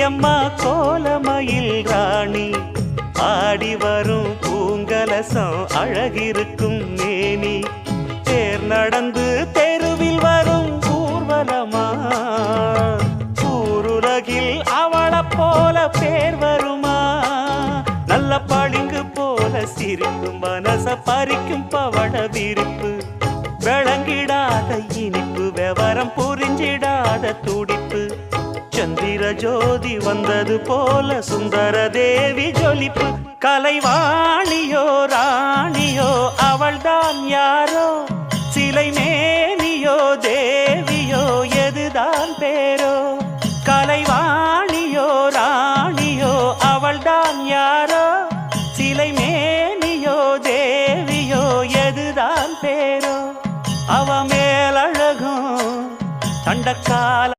அம்மா கோலமயில் ராணி ஆடி வரும் பூங்கலசம் அழகிருக்கும் மேனி தேர் நடந்து தெருவில் வரும் ஊர்வலமா ஊருலகில் அவளை போல பேர் வருமா நல்ல பளிங்கு போல சிரிக்கும் மனச பறிக்கும் பவள விரிப்பு விளங்கிடாத இனிப்பு விவரம் புரிஞ்சிடாத துடிப்பு சந்திர ஜோதி வந்தது போல சுந்தர தேவி ஜொலிப்பு கலைவாணியோ ராணியோ அவள்தான் யாரோ சிலை மேனியோ தேவியோ எதுதான் பேரோ கலைவாணியோ ராணியோ அவள்தான் யாரோ சிலை மேனியோ தேவியோ எதுதான் பேரோ அவ மேலழகும் தண்டக்கால